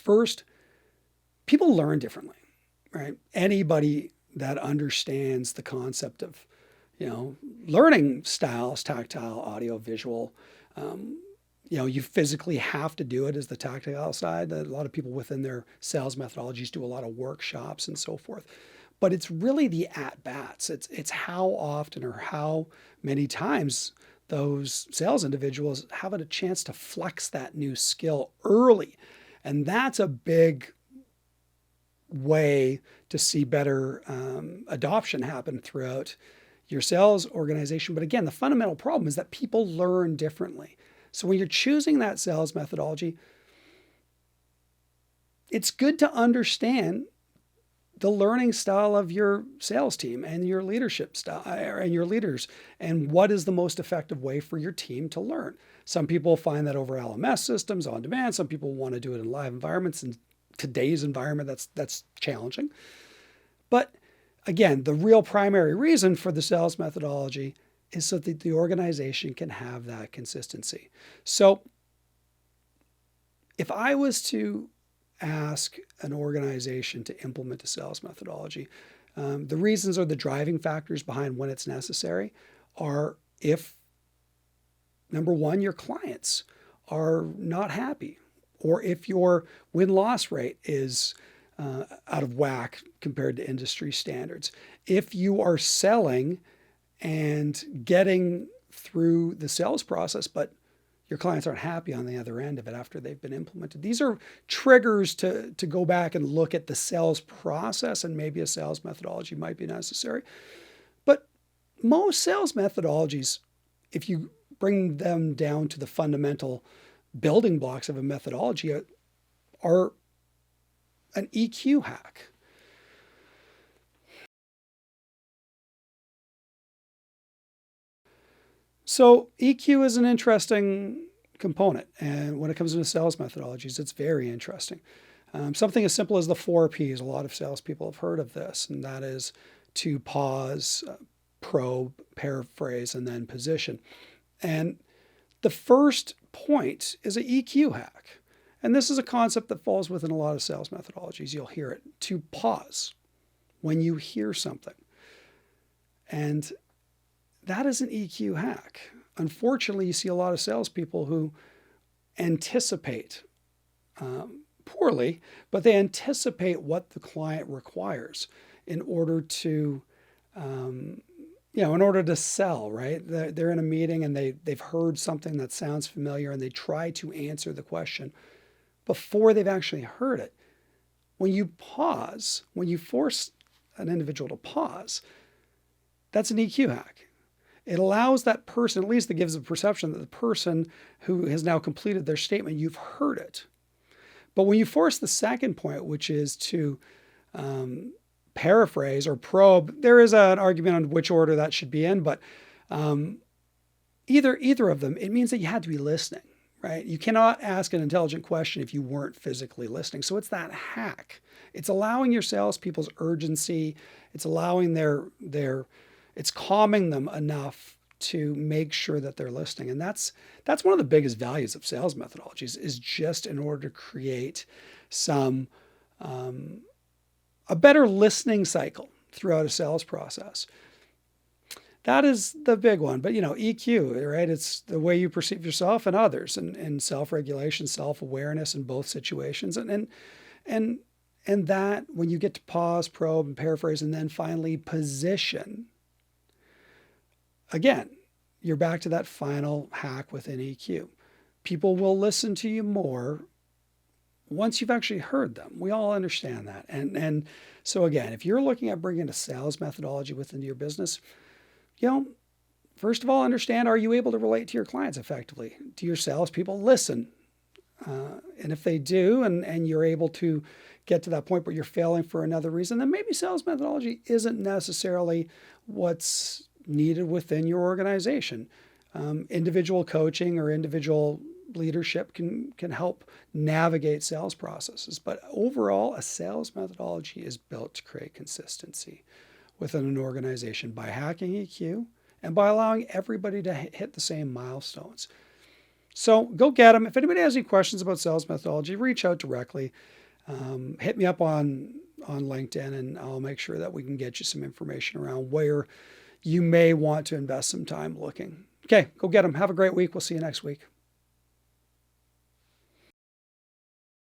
First, people learn differently, right? Anybody that understands the concept of, learning styles, tactile, audio, visual, you physically have to do it as the tactile side. A lot of people within their sales methodologies do a lot of workshops and so forth. But it's really the at-bats. It's how often or how many times those sales individuals have a chance to flex that new skill early. And that's a big way to see better adoption happen throughout your sales organization. But again, the fundamental problem is that people learn differently. So when you're choosing that sales methodology, it's good to understand the learning style of your sales team and your leadership style and your leaders, and what is the most effective way for your team to learn. Some people find that over LMS systems on demand. Some people want to do it in live environments. In today's environment, that's challenging. But again, the real primary reason for the sales methodology is so that the organization can have that consistency. So if I was to ask an organization to implement a sales methodology, the reasons or the driving factors behind when it's necessary are if, number one, your clients are not happy, or if your win-loss rate is out of whack compared to industry standards, if you are selling and getting through the sales process, but your clients aren't happy on the other end of it after they've been implemented. These are triggers to go back and look at the sales process, and maybe a sales methodology might be necessary. But most sales methodologies, if you bring them down to the fundamental building blocks of a methodology, are an EQ hack. So EQ is an interesting component, and when it comes to sales methodologies, it's very interesting. Something as simple as the 4Ps. A lot of salespeople have heard of this, and that is to pause, probe, paraphrase, and then position. And the first point is an EQ hack. And this is a concept that falls within a lot of sales methodologies. You'll hear it. To pause when you hear something. And that is an EQ hack. Unfortunately, you see a lot of salespeople who anticipate poorly, but they anticipate what the client requires in order to, in order to sell, right? They're in a meeting and they've heard something that sounds familiar, and they try to answer the question before they've actually heard it. When you pause, when you force an individual to pause, that's an EQ hack. It allows that person, at least it gives the perception that the person who has now completed their statement, you've heard it. But when you force the second point, which is to paraphrase or probe, there is an argument on which order that should be in, but either of them, it means that you had to be listening, right? You cannot ask an intelligent question if you weren't physically listening. So it's that hack. It's allowing your salespeople's urgency. It's allowing it's calming them enough to make sure that they're listening. And that's one of the biggest values of sales methodologies, is just in order to create some a better listening cycle throughout a sales process. That is the big one. But EQ, right? It's the way you perceive yourself and others, and self-regulation, self-awareness in both situations. And that when you get to pause, probe, and paraphrase, and then finally position, again, you're back to that final hack within EQ. People will listen to you more once you've actually heard them. We all understand that. And so again, if you're looking at bringing a sales methodology within your business, first of all, understand, are you able to relate to your clients effectively? Do your salespeople listen? And if they do, and you're able to get to that point where you're failing for another reason, then maybe sales methodology isn't necessarily what's needed within your organization. Individual coaching or individual leadership can help navigate sales processes. But overall, a sales methodology is built to create consistency within an organization by hacking EQ and by allowing everybody to hit the same milestones. So go get them. If anybody has any questions about sales methodology, reach out directly. Hit me up on LinkedIn, and I'll make sure that we can get you some information around where you may want to invest some time looking. Okay, go get them. Have a great week. We'll see you next week.